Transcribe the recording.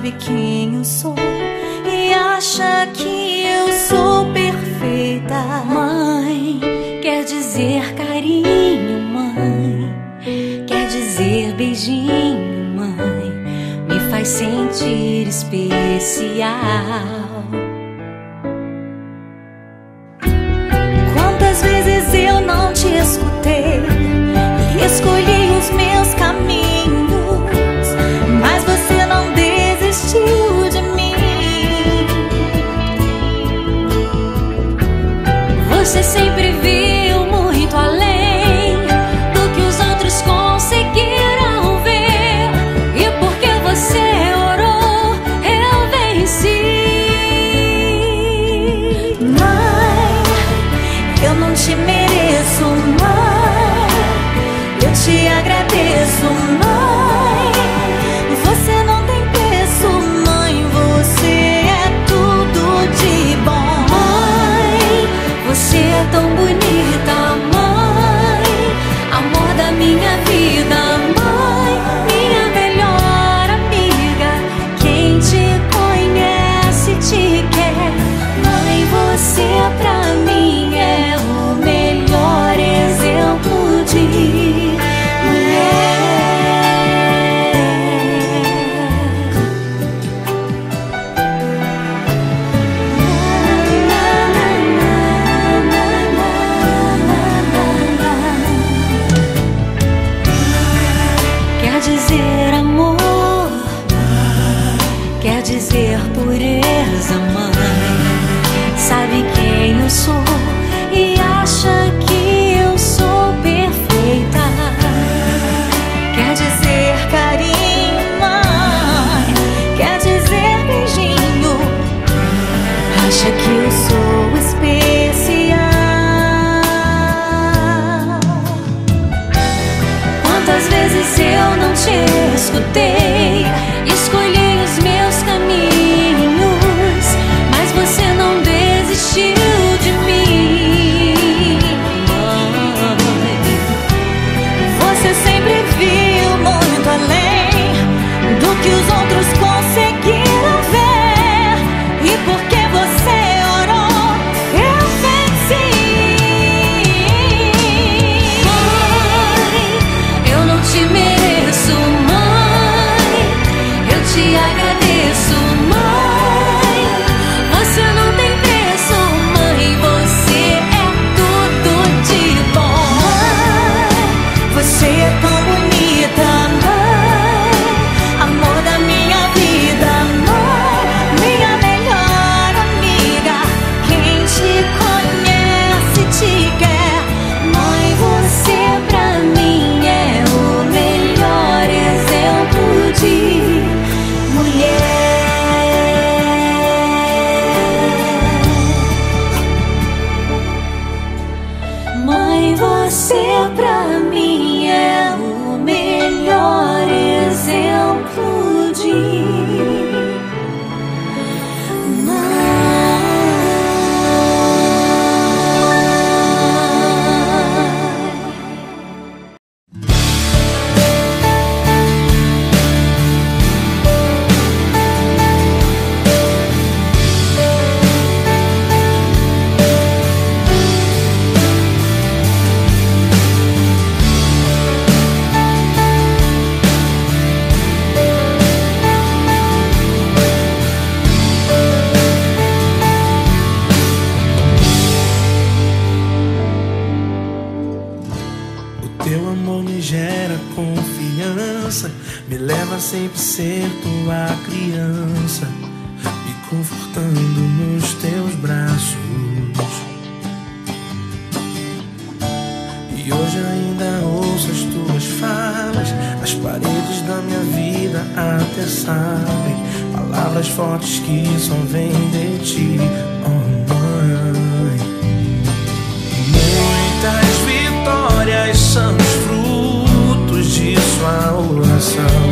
sabe quem eu sou e acha que eu sou perfeita. Mãe, quer dizer carinho, mãe, quer dizer beijinho, mãe, me faz sentir especial. Quantas vezes eu não te escutei e escolhi os meus caminhos, mas você não desistiu de mim. Você sempre viu muito além do que os outros conseguiram ver, e porque você orou, eu venci. Mãe, eu não te mereço, mãe, eu te agradeço, mãe. Você não tem preço, mãe, você é tudo de bom. Mãe, você é tão bonita, mãe, amor da minha vida, mãe, minha melhor amiga. Quem te conhece te quer, mãe, você pra mim é o melhor exemplo de mulher. Quer dizer amor, quer dizer pureza, mãe, sabe quem eu sou e acha que eu sou perfeita. Quer dizer carinho, mãe, quer dizer beijinho, acha que eu sou especial. Quantas vezes eu não te escutei, escolhi os meus caminhos, mas você não desistiu de mim. Mãe, você sempre viu muito além do que os outros conseguiram ver, e porque você orou, eu venci. Mãe, eu não te mereço, mãe, eu te agradeço, mãe. Você não tem preço, mãe, você é tudo de bom. Mãe, você é tão bonita, mãe, amor da minha vida, mãe, minha melhor amiga. Quem te conhece te quer, mãe, você pra mim é o melhor exemplo de mulher. Mãe, você pra mim é o melhor exemplo de Teu amor me gera confiança, me leva a sempre ser tua criança, me confortando nos teus braços. E hoje ainda ouço as tuas falas, as paredes da minha vida até sabem, palavras fortes que só vêm de ti, oh mãe. Muitas vitórias são os frutos de sua oração.